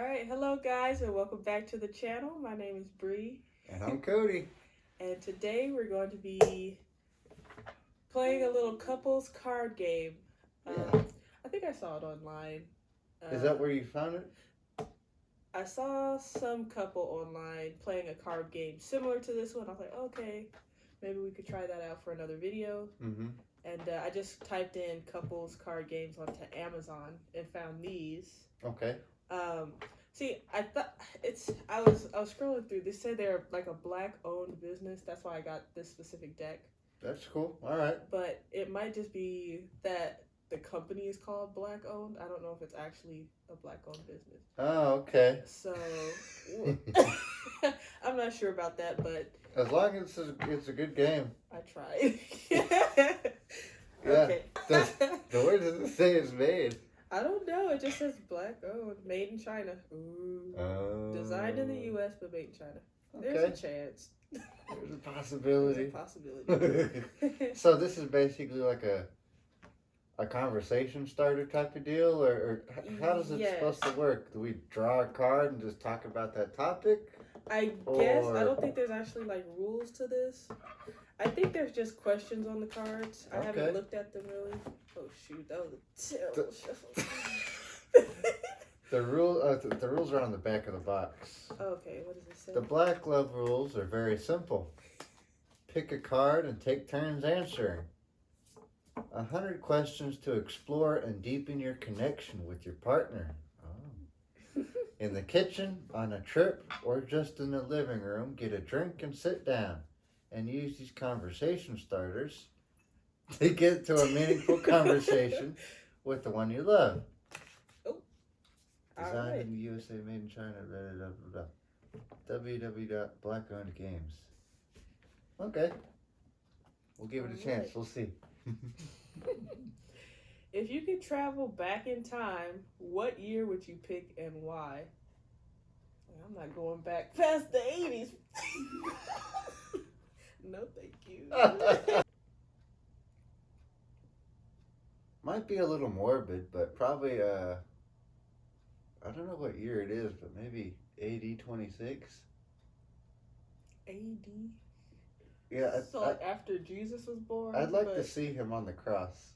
All right, hello guys, and welcome back to the channel. My name is Bree, And I'm Cody. and today we're going to be playing a little couples card game. Yeah. I think I saw it online. Is that where you found it? I saw some couple online playing a card game similar to this one. I was like, okay, maybe we could try that out for another video. Mm-hmm. And I just typed in couples card games onto Amazon and found these. Okay. Um, See, I thought I was scrolling through. They said they're like a black owned business. That's why I got this specific deck. That's cool. All right. But it might just be that the company is called black owned. I don't know if it's actually a black owned business. Oh, okay. So I'm not sure about that, but As long as it's a good game. I tried. Yeah. Okay. The word doesn't say it's made. I don't know. It just says black owned, made in China. Ooh. Designed in the U.S. but made in China. There's a Okay. chance. There's a There's a possibility. possibility. So this is basically like a conversation starter type of deal, or how does it Yes. supposed to work? Do we draw a card and just talk about that topic? I guess I Or- don't think there's actually like rules to this. I think there's just questions on the cards. I Okay. haven't looked at them really. Oh shoot, that was a terrible shuffle. The rules are on the back of the box. Okay, what does it say? The Black Glove rules are very simple. Pick a card and take turns answering. 100 questions to explore and deepen your connection with your partner. Oh. In the kitchen, on a trip, or just in the living room, get a drink and sit down. And use these conversation starters to get to a meaningful conversation with the one you love. Designed Alright. in the USA, made in China, blah, blah, blah, blah. www.blackownedgames. Okay. We'll give it a chance. Alright. We'll see. If you could travel back in time, what year would you pick and why? I'm not going back past the 80s. No, thank you. Might be a little morbid, but probably, I don't know what year it is, but maybe AD 26. AD? Yeah, So like after Jesus was born? I'd like but... to see him on the cross.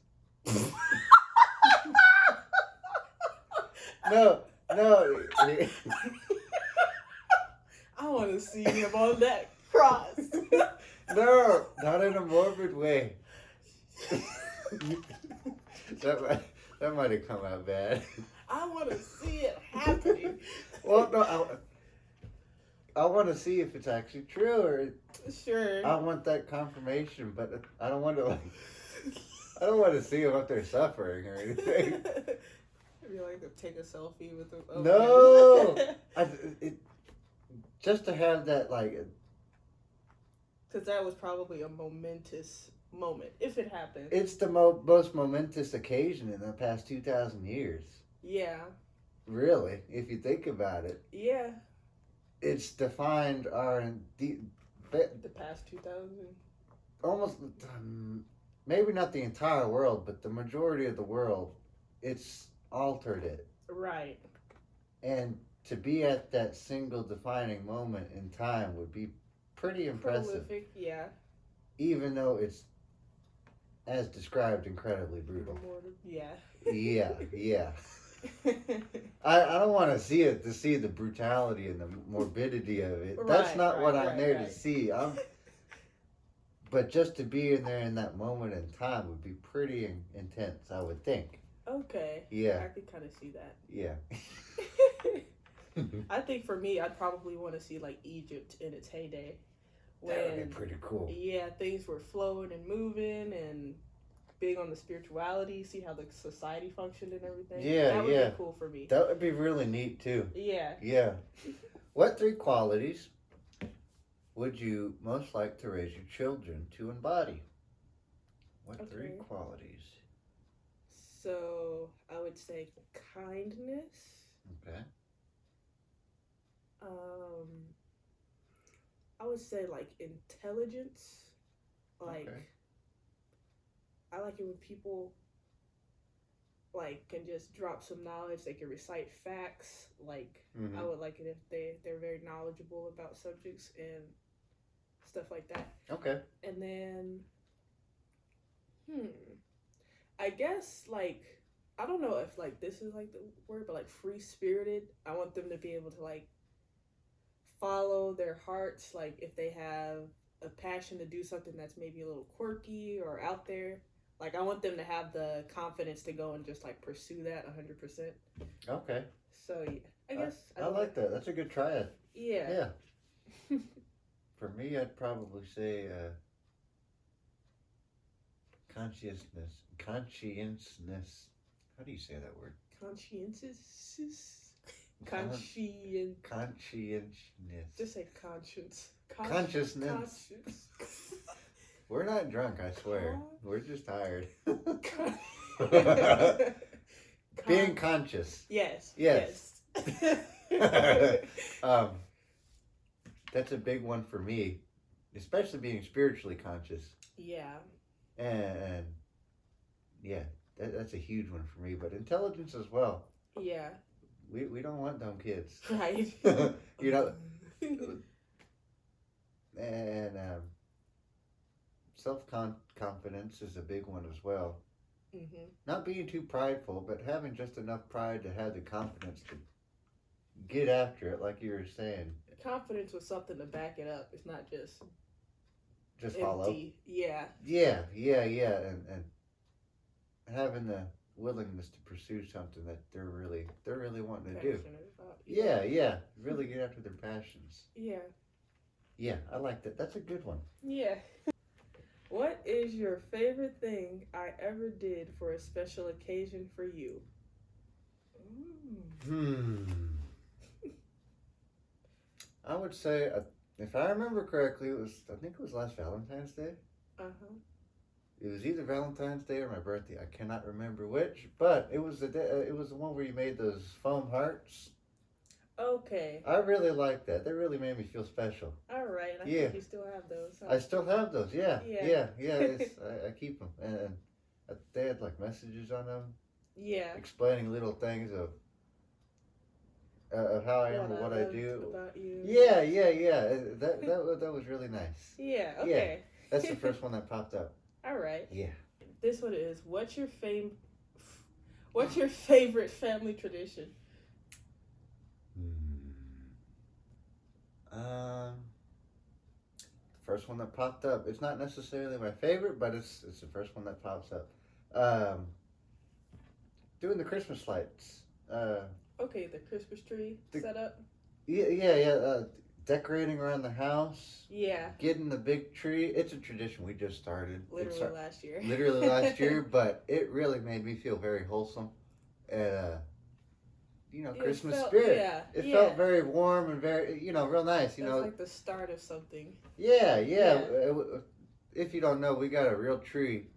No. I want to see him on that cross. No, not in a morbid way. That might have come out bad. I want to see it happening. Well, no, I want to see if it's actually true, or Sure. I want that confirmation, but I don't want to I don't want to see them up there suffering or anything. Maybe like take a selfie with them. No! Just to have that, Because that was probably a momentous moment, if it happened. it's the most momentous occasion in the past 2,000 years. Yeah. Really, if you think about it. Yeah. It's defined The past 2000. almost, maybe not the entire world, but the majority of the world, it's altered it. Right. And to be at that single defining moment in time would be pretty impressive. Prolific, yeah. Even though it's, as described, incredibly brutal. Yeah. Yeah. I don't want to see it to see the brutality and the morbidity of it. That's Right, not what right, I'm there to right. see. But just to be in there in that moment in time would be pretty intense, I would think. Okay. Yeah. I could kind of see that. Yeah. I think for me, I'd probably want to see like Egypt in its heyday. That would be pretty cool. Yeah, things were flowing and moving and big on the spirituality, see how the society functioned and everything. Yeah, that would yeah. be cool for me. That would be really neat too. Yeah. Yeah. What 3 qualities would you most like to raise your children to embody? What 3 Okay. qualities? So I would say kindness. Okay. I would say like intelligence. Like Okay. I like it when people like can just drop some knowledge. They can recite facts. Like I Mm-hmm. would like it if they're very knowledgeable about subjects and stuff like that. Okay. And then hmm, I guess like I don't know if like this is like the word, but like free spirited. I want them to be able to like follow their hearts. Like if they have a passion to do something that's maybe a little quirky or out there, like I want them to have the confidence to go and just like pursue that 100%. Okay. So yeah, I guess I like that. That's a good triad. Yeah. Yeah. For me, I'd probably say conscientiousness. How do you say that word? Conscientious. Con- Conscient. conscientiousness. Just say conscience. Consciousness. Conscience. We're not drunk, I swear. We're just tired. Being conscious. Yes. Yes. Yes. That's a big one for me, especially being spiritually conscious. Yeah. And yeah, that's a huge one for me. But intelligence as well. Yeah. We don't want dumb kids. Right. You know, and self confidence is a big one as well. Mm-hmm. Not being too prideful, but having just enough pride to have the confidence to get after it, like you were saying. Confidence with something to back it up. It's not just Just empty. follow. Yeah. Yeah, and having the willingness to pursue something that they're really wanting to do. Passionate about. Yeah, really get after their passions. Yeah. Yeah, I like that. That's a good one. Yeah. What is your favorite thing I ever did for a special occasion for you? I would say, if I remember correctly, I think it was last Valentine's Day. Uh-huh. It was either Valentine's Day or my birthday. I cannot remember which, but it was the day, it was the one where you made those foam hearts. Okay. I really liked that. That really made me feel special. All right. I Yeah. think you still have those. Huh? I still have those. Yeah. Yeah. I keep them, and they had like messages on them Yeah. explaining little things of how I am or what I love do. about you. Yeah. That was really nice. Yeah. Okay. That's the first one that popped up. All right. Yeah. This one is What's your favorite family tradition? The first one that popped up. It's not necessarily my favorite, but it's the first one that pops up. Doing the Christmas lights. Okay, the Christmas tree set up. Yeah. Decorating around the house. Yeah. Getting the big tree. It's a tradition we just started. Literally last year. Literally last year, but it really made me feel very wholesome. And Christmas spirit. Yeah. It felt very warm and very, real nice. It's like the start of something. Yeah. If you don't know, we got a real tree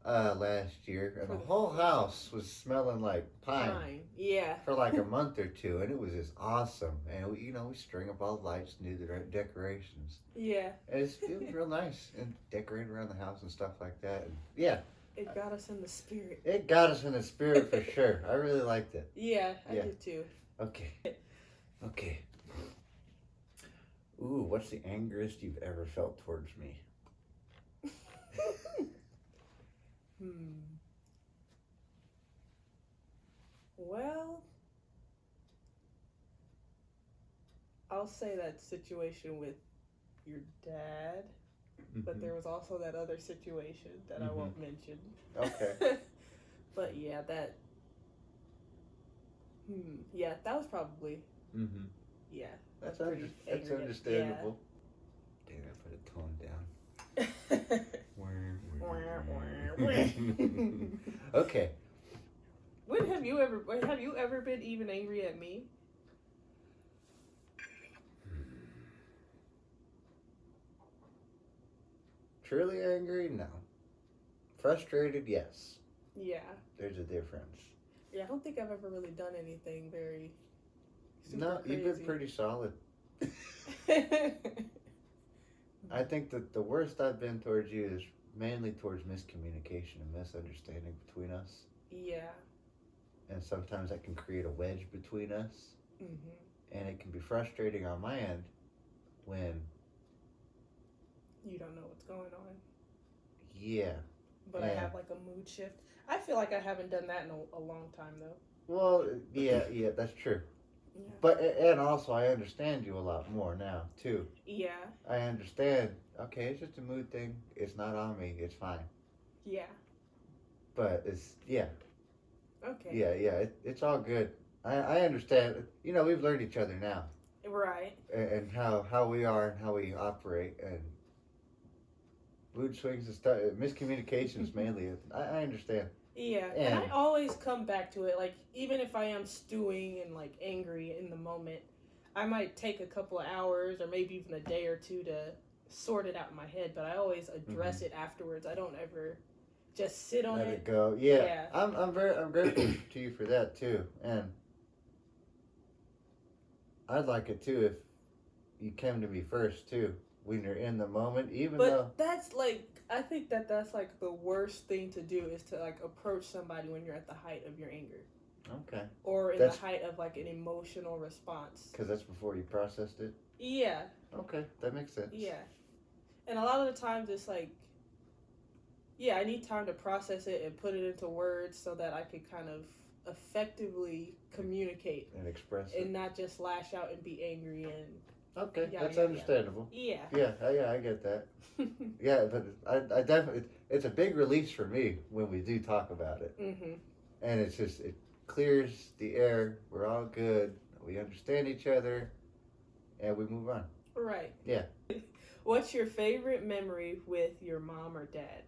last year, and the whole house was smelling like pine. Yeah. For like a month or two, and it was just awesome. And we string up all the lights and do the decorations. Yeah. And it was real nice, and decorate around the house and stuff like that. And yeah. It got us in the spirit. It got us in the spirit for sure. I really liked it. Yeah, I did too. Okay. Ooh, what's the angriest you've ever felt towards me? Well, I'll say that situation with your dad, but there was also that other situation that I won't mention. Okay. But yeah, that was probably yeah. That's pretty understandable. Yeah. Damn, I put a tone down. Okay. Have you ever been even angry at me? Truly angry? No. Frustrated? Yes. Yeah. There's a difference. Yeah, I don't think I've ever really done anything very No, crazy. you've been pretty solid. I think that the worst I've been towards you is mainly towards miscommunication and misunderstanding between us. Yeah. and sometimes that can create a wedge between us, and it can be frustrating on my end when You don't know what's going on. yeah. But I have like a mood shift. I feel like I haven't done that in a long time though. Well, yeah, that's true. Yeah. But and also I understand you a lot more now too. Yeah. I understand. Okay, it's just a mood thing. It's not on me. It's fine. Yeah. But it's yeah. Okay. Yeah. It's all good. I understand. You know, we've learned each other now, Right. and how we are and how we operate, and mood swings and stuff, miscommunications mainly. I understand. Yeah. And I always come back to it. Like even if I am stewing and like angry in the moment, I might take a couple of hours or maybe even a day or two to sort it out in my head. But I always address it afterwards. I don't ever just sit on Let it. it go. Yeah. I'm grateful to you for that too, and I'd like it too if you came to me first too when you're in the moment, even But though that's like I think that's like the worst thing to do is to like approach somebody when you're at the height of your anger. okay, Or in the height of like an emotional response. Because that's before you processed it. Yeah. Okay, that makes sense. Yeah. And a lot of the times it's like, yeah, I need time to process it and put it into words so that I could kind of effectively communicate and express it and not just lash out and be angry and okay, that's understandable. Yeah. Yeah, I get that. Yeah, but I definitely it's a big release for me when we do talk about it. And it's just it clears the air. We're all good. We understand each other, and we move on. Right. Yeah. What's your favorite memory with your mom or dad?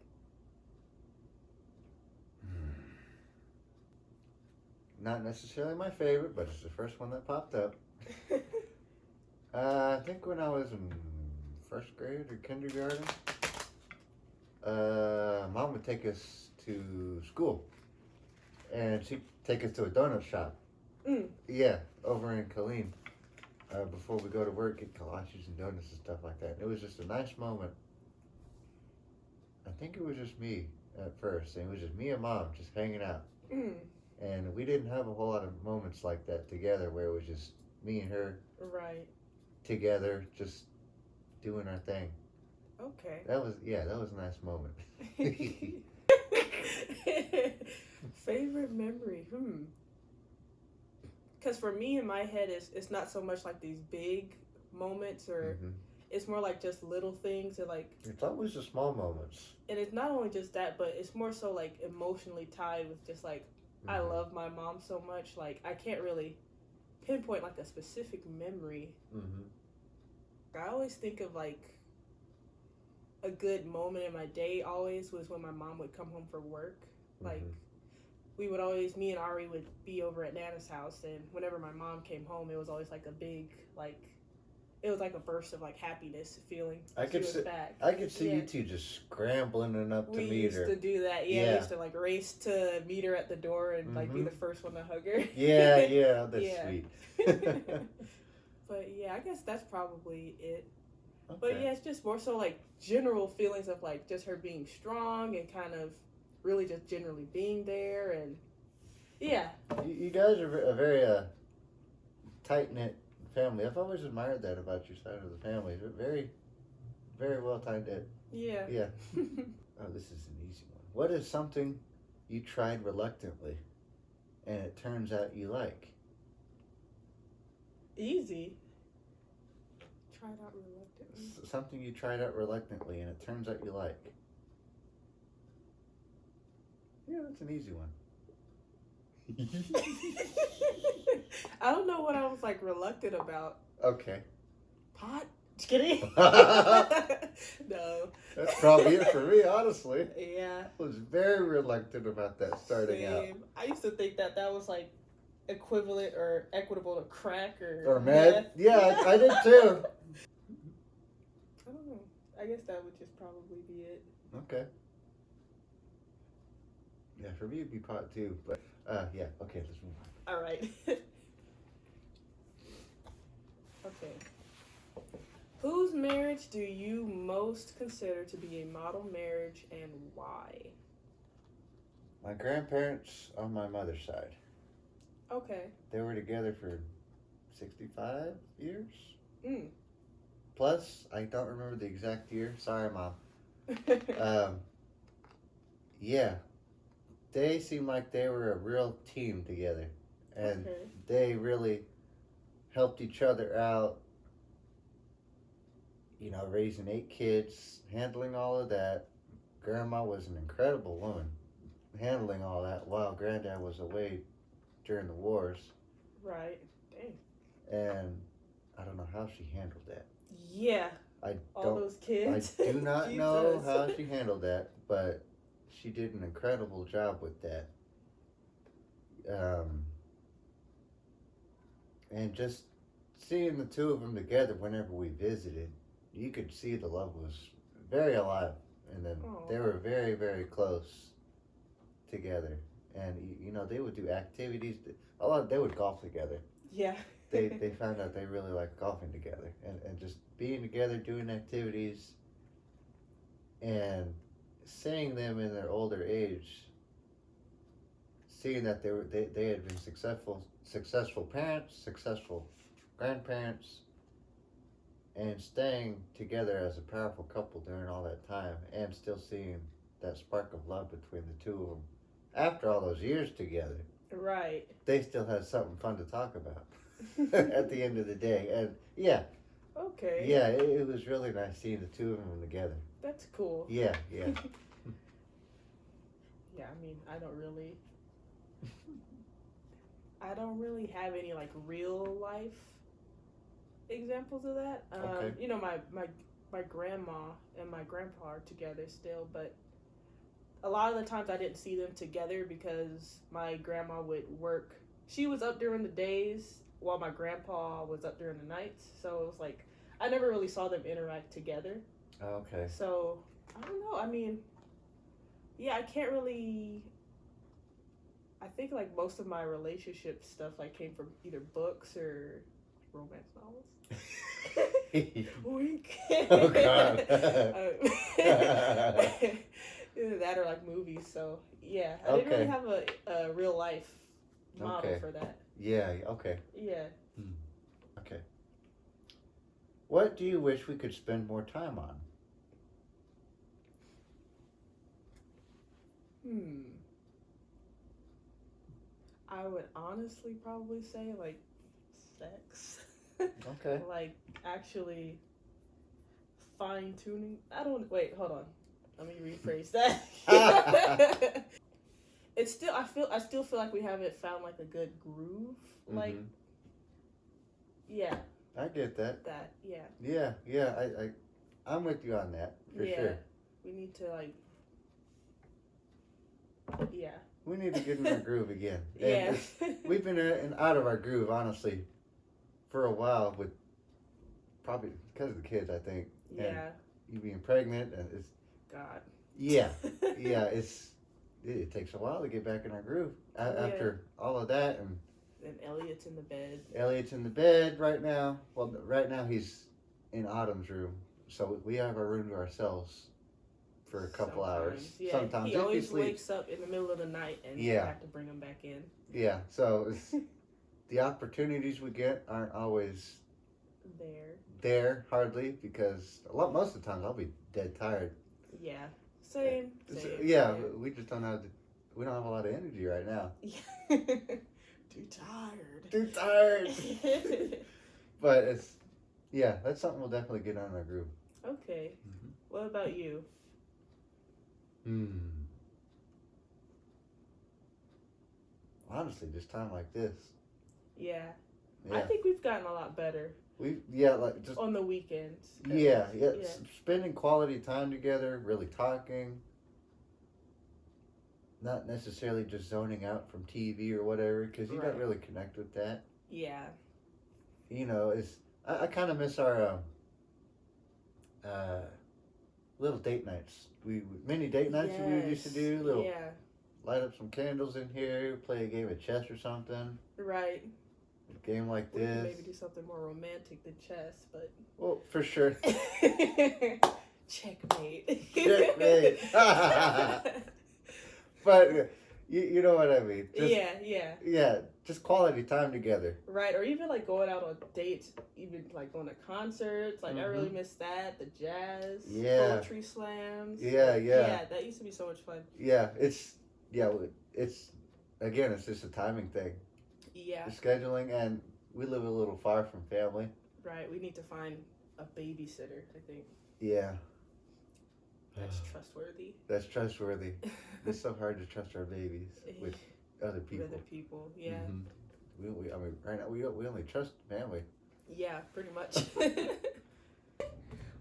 Not necessarily my favorite, but it's the first one that popped up. I think when I was in first grade or kindergarten, Mom would take us to school, and she'd take us to a donut shop. Yeah, over in Killeen. Before we go to work, get kolaches and donuts and stuff like that. It was just a nice moment. I think it was just me at first. It was just me and Mom just hanging out. And we didn't have a whole lot of moments like that together where it was just me and her together just doing our thing. Okay. That was a nice moment. Favorite memory? Because for me in my head it's not so much like these big moments or it's more like just little things and like it's always the small moments. And it's not only just that, but it's more so like emotionally tied with just like I love my mom so much. Like I can't really pinpoint like a specific memory. I always think of like a good moment in my day always was when my mom would come home from work. Like we would always, me and Ari would be over at Nana's house, and whenever my mom came home, it was always like a big, like, it was like a burst of like happiness feeling. I could see you two just scrambling and up to meet her. We used to do that. Yeah, we used to like race to meet her at the door and like be the first one to hug her. Yeah, that's sweet. But yeah, I guess that's probably it. Okay. But yeah, it's just more so like general feelings of like just her being strong and kind of really just generally being there and yeah. You guys are a very tight-knit family. I've always admired that about your side of the family. They're very, very well tight-knit. Yeah. Yeah. Oh, this is an easy one. What is something you tried reluctantly and it turns out you like? Easy. Tried out reluctantly. Something you tried out reluctantly and it turns out you like. Yeah, that's an easy one. I don't know what I was like reluctant about. Okay. Pot? Just kidding. No. That's probably it for me, honestly. Yeah. I was very reluctant about that starting out. I used to think that was like equivalent or equitable to crack or meth. Yeah, I did too. I don't know. I guess that would just probably be it. Okay. Yeah, for me it'd be pot too, but yeah, okay, let's move on. All right. Okay. Whose marriage do you most consider to be a model marriage and why? My grandparents on my mother's side. Okay. They were together for 65 years. Mm. Plus, I don't remember the exact year. Sorry, Mom. Yeah, they seemed like they were a real team together. And Okay. they really helped each other out, raising 8 kids, handling all of that. Grandma was an incredible woman, handling all that while Granddad was away during the wars. Right. Dang. And I don't know how she handled that. Yeah. I All don't. those kids. I do not know Jesus. how she handled that, but she did an incredible job with that. And just seeing the two of them together whenever we visited, you could see the love was very alive, and then Aw. they were very, very close together. And they would do activities. They would golf together. Yeah. They found out they really liked golfing together, and just being together, doing activities, and seeing them in their older age, seeing that they had been successful parents, successful grandparents, and staying together as a powerful couple during all that time, and still seeing that spark of love between the two of them after all those years together. Right. They still had something fun to talk about at the end of the day. And yeah, Okay. yeah, it was really nice seeing the two of them together. That's cool. Yeah. Yeah, I mean, I don't really have any like real life examples of that. Okay. My grandma and my grandpa are together still, but a lot of the times I didn't see them together because my grandma would work. She was up during the days while my grandpa was up during the nights. So it was like I never really saw them interact together. Okay. So I don't know. I mean, yeah, I can't really. I think like most of my relationship stuff like came from either books or romance novels. Wink. Oh, God. Either that or like movies. So yeah, I didn't really have a real life model for that. Yeah. Okay. Yeah. Okay. What do you wish we could spend more time on? I would honestly probably say like sex. Okay. Like actually fine tuning. Hold on. Let me rephrase that. It's still I still feel like we haven't found like a good groove. Like yeah. I get that. Yeah. Yeah. I'm with you on that for sure. We need to like yeah. We need to get in our groove again. Yeah. We've been in out of our groove, honestly, for a while, with probably because of the kids, I think. Yeah. And you being pregnant, and it's God. Yeah. It takes a while to get back in our groove after all of that, and Elliot's in the bed. Elliot's in the bed right now. Well, right now he's in Autumn's room, so we have our room to ourselves for a couple hours. Yeah, sometimes he always wakes up in the middle of the night, and you have to bring him back in. Yeah, so the opportunities we get aren't always there hardly, because most of the times I'll be dead tired. Yeah, same. Yeah, we just don't have we don't have a lot of energy right now. Too tired. But that's something we'll definitely get on our groove. Okay. Mm-hmm. What about you? Honestly, just time like this. Yeah. I think we've gotten a lot better. Like just on the weekends. Yeah. Spending quality time together, really talking. Not necessarily just zoning out from TV or whatever, because you don't really connect with that. Yeah. I kind of miss our little date nights. Many date nights we used to do. Light up some candles in here, play a game of chess or something. Right. A game like this. Could maybe do something more romantic than chess, but. Well, for sure. Checkmate. Checkmate. But You know what I mean? Just, yeah. Yeah, just quality time together. Right, or even like going out on dates, even like going to concerts. Like I really Mhm. miss that. The jazz, Yeah. poetry slams. Yeah, Like, yeah. yeah. That used to be so much fun. Yeah, it's again, it's just a timing thing. Yeah, The scheduling, and we live a little far from family. right. We need to find a babysitter. I think Yeah, that's trustworthy. that's trustworthy. It's so hard to trust our babies with other With people. other people, yeah, Mhm. I mean, right now we only trust family. yeah, pretty much.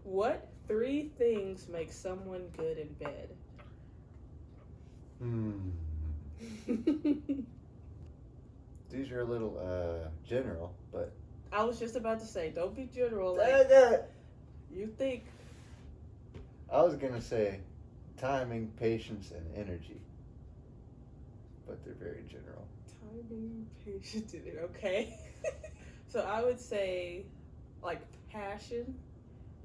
What 3 things make someone good in bed? Hmm. These are a little general, but I was just about to say, don't be general. Like I you think. was gonna say timing, patience, and energy, but they're very general. Timing, patience, in it. Okay. So I would say, like passion,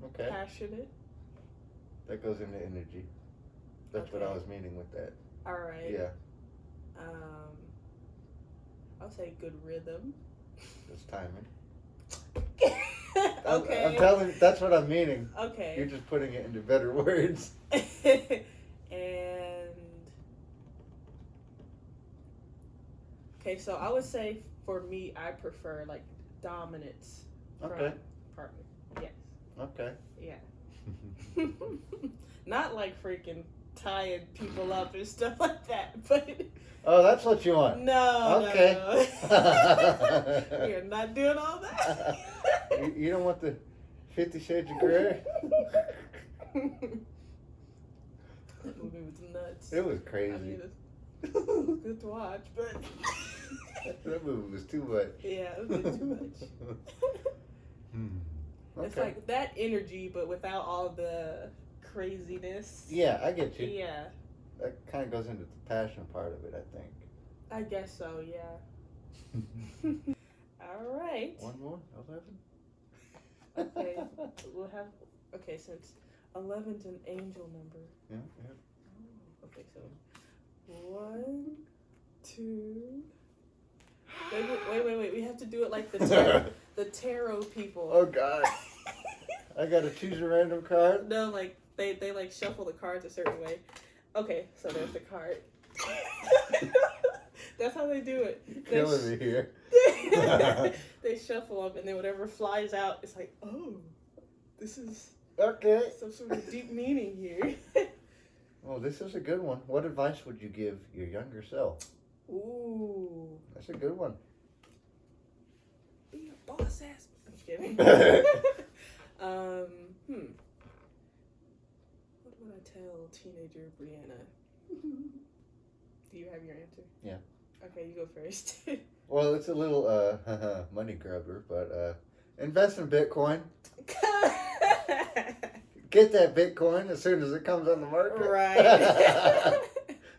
Okay, passionate. that goes into energy. That's what I Okay. was meaning with that. All right. Yeah, I'll say good rhythm. that's timing. Okay. I'm telling. That's what I'm meaning. You're Okay. just putting it into better words. And okay, so I would say for me, I prefer like dominance from Okay. partner. Yes. Okay. Yeah. Not like freaking tying people up and stuff like that, but Oh, that's what you want. no, Okay. no. You're not doing all that. You don't want the 50 Shades of Grey? That movie was nuts. It was I crazy. mean, it was good to watch, but That movie was too much. yeah, it was a bit too much. It's Okay. like that energy, but without all the craziness. Yeah, I get you. Yeah, That kind of goes into the passion part of it, I think. I guess so. Yeah. All right. One more? 11? Okay, we'll have. Okay, since 11's an angel number. Yeah, yeah. Oh, okay, so 1, 2. Wait. We have to do it like the tarot people. Oh, God. I gotta choose a random card? No, like they like shuffle the cards a certain way. Okay, so there's the card. That's how they do it. They Killing me here. they shuffle them, and then whatever flies out, it's like, oh, this is Okay. some sort of deep meaning here. Well, this is a good one. What advice would you give your younger self? Ooh, That's a good one. be a boss ass. I'm just kidding. What would I tell teenager Brianna? Do you have your answer? Yeah. Okay, you go first. Well, it's a little money grubber, but invest in Bitcoin. Get that Bitcoin as soon as it comes on the market. Right.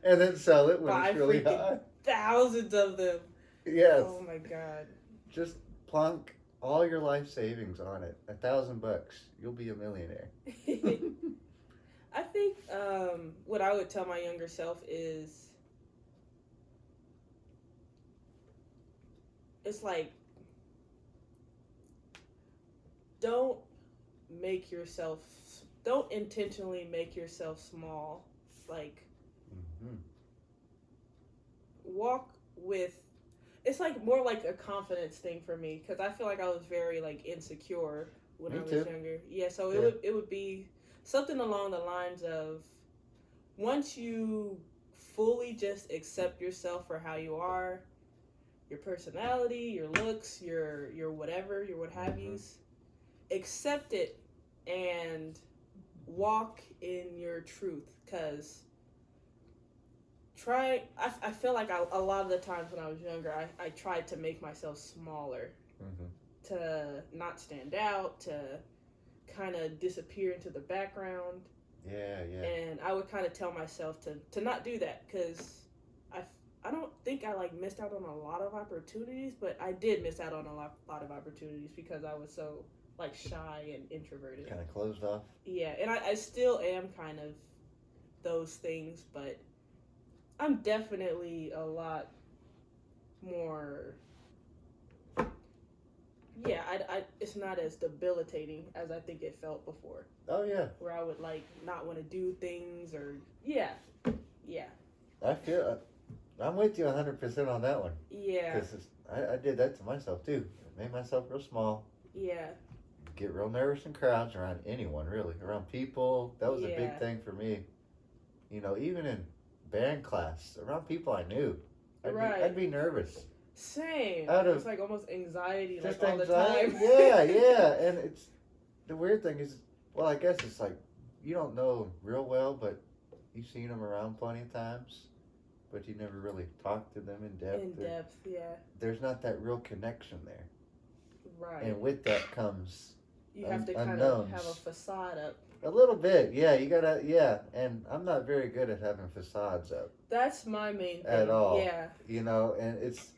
And then sell it when Buy it's really freaking high. Thousands of them. Yes. Oh my god. Just plunk all your life savings on it. $1,000. You'll be a millionaire. I think what I would tell my younger self is it's like don't intentionally make yourself small. Like Mm-hmm. walk with it's like more like a confidence thing for me because I feel like I was very like insecure when Me I was too. younger. Yeah, so Yeah. it would be something along the lines of once you fully just accept yourself for how you are, your personality, your looks, your whatever, your what have yous, accept it and walk in your truth because I feel like a lot of the times when I was younger I tried to make myself smaller Mm-hmm. to not stand out, to kind of disappear into the background, Yeah, yeah. and I would kind of tell myself to not do that because I don't think I like missed out on a lot of opportunities, but I did miss out on a lot of opportunities because I was so like shy and introverted. Kind of closed off. Yeah, and I still am kind of those things, but I'm definitely a lot more. Yeah, it's not as debilitating as I think it felt before. Oh yeah. Where I would like not want to do things or yeah, yeah, I feel. I'm with you 100% on that one. yeah, Because I did that to myself too. I made myself real small. yeah, Get real nervous in crowds around anyone, really. Around people. That was a yeah. big thing for me. You know, even in band class, around people I knew. Right. I'd be nervous. Same. Out of It's like almost anxiety, just like all anxiety. the time. Yeah, yeah. And it's the weird thing is, well, I guess it's like you don't know them real well, but you've seen them around plenty of times, but you never really talked to them in depth. In depth, yeah. There's not that real connection there. Right. And with that comes you have to kind unknowns. of have a facade up. A little bit, yeah. You gotta, yeah. And I'm not very good at having facades up That's my main thing. at all. Yeah. You know, and it's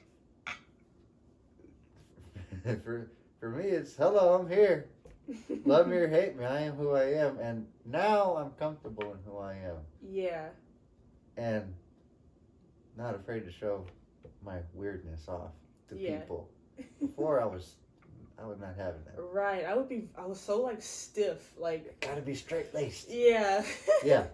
for me. It's hello, I'm here. Love me or hate me, I am who I am, and now I'm comfortable in who I am. Yeah. And not afraid to show my weirdness off to people. Before I was not having that. Right. I was so like stiff, like Gotta be straight laced. yeah. Yeah.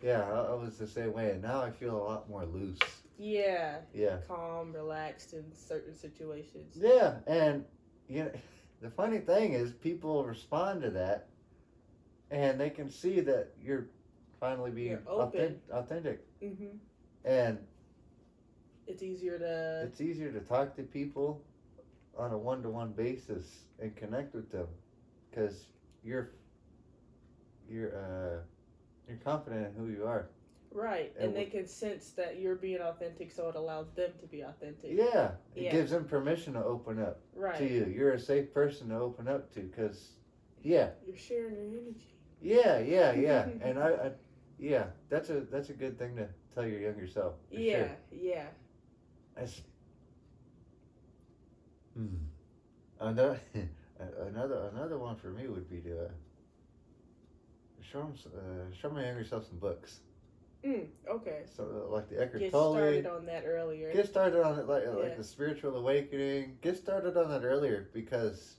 Yeah, I was the same way, and now I feel a lot more loose. Yeah. Yeah. Calm, relaxed in certain situations. Yeah, and you know, the funny thing is, people respond to that, and they can see that you're finally being You're open. authentic, Mhm. and It's easier to. it's easier to talk to people on a one-to-one basis and connect with them, because you're confident in who you are. Right, and they can sense that you're being authentic, so it allows them to be authentic. Yeah, it Yeah. gives them permission to open up Right. to you. You're a safe person to open up to, because, yeah, You're sharing your energy. yeah, and I yeah, that's a good thing to tell your younger self. For Yeah, sure. yeah. That's, another another one for me would be to show my younger self some books. Okay. So like the Eckhart Get Tolle. started on that earlier. Get started on it like Yeah. the Spiritual Awakening. Get started on that earlier, because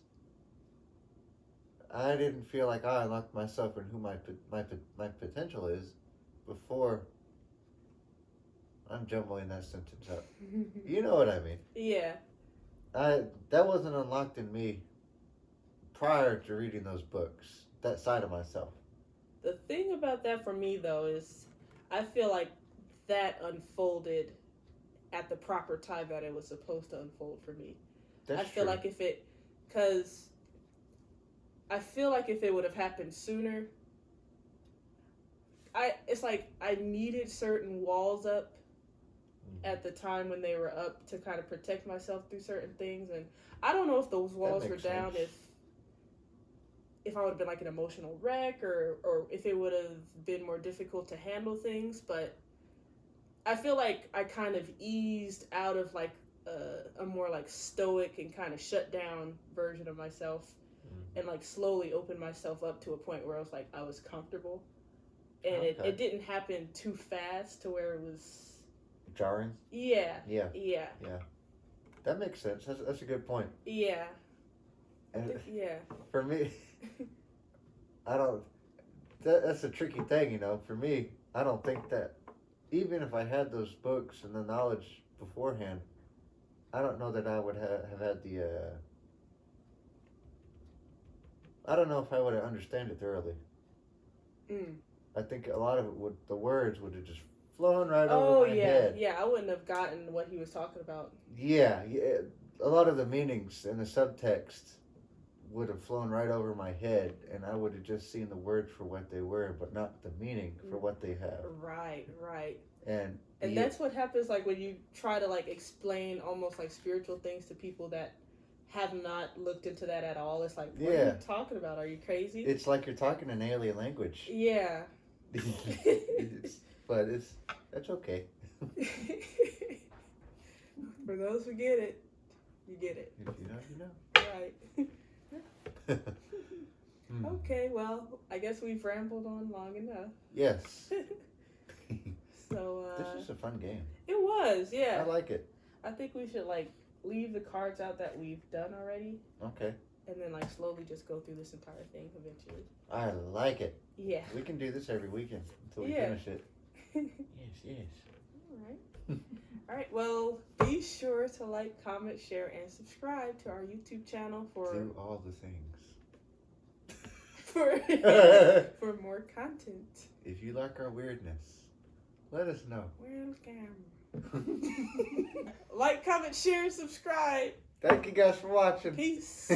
I didn't feel like I unlocked myself and who my potential is before. I'm jumbling that sentence up. You know what I mean? Yeah. That wasn't unlocked in me prior to reading those books. That side of myself. The thing about that for me though is I feel like that unfolded at the proper time that it was supposed to unfold for me. That's I feel true. like because I feel like if it would have happened sooner, it's like I needed certain walls up at the time when they were up to kind of protect myself through certain things, and I don't know if those walls were makes down sense. if I would have been like an emotional wreck or if it would have been more difficult to handle things, but I feel like I kind of eased out of like a more like stoic and kind of shut down version of myself and like slowly opened myself up to a point where I was comfortable, and Okay. it didn't happen too fast to where it was Jarring. yeah. That makes sense. That's a good point. Yeah. And Yeah. for me, I don't. That's a tricky thing, you know. For me, I don't think that even if I had those books and the knowledge beforehand, I don't know that I would have had the. I don't know if I would have understand it thoroughly. I think a lot of it the words would have just flown right over my head. Yeah, I wouldn't have gotten what he was talking about. Yeah, a lot of the meanings and the subtext would have flown right over my head, and I would have just seen the words for what they were, but not the meaning for what they have. Right. And that's what happens like when you try to like explain almost like spiritual things to people that have not looked into that at all. It's like, what are you talking about? Are you crazy? It's like you're talking an alien language. Yeah. But that's okay. For those who get it, you get it. If you know, you know. Right. Okay, well, I guess we've rambled on long enough. Yes. So This is a fun game. it was, yeah. I like it. I think we should like leave the cards out that we've done already, Okay. and then like slowly just go through this entire thing eventually. I like it. Yeah. We can do this every weekend until we Yeah. finish it. Yes. All right. All right. Well, be sure to like, comment, share, and subscribe to our YouTube channel for Do all the things. for more content. If you like our weirdness, let us know. Welcome. Like, comment, share, and subscribe. Thank you guys for watching. Peace.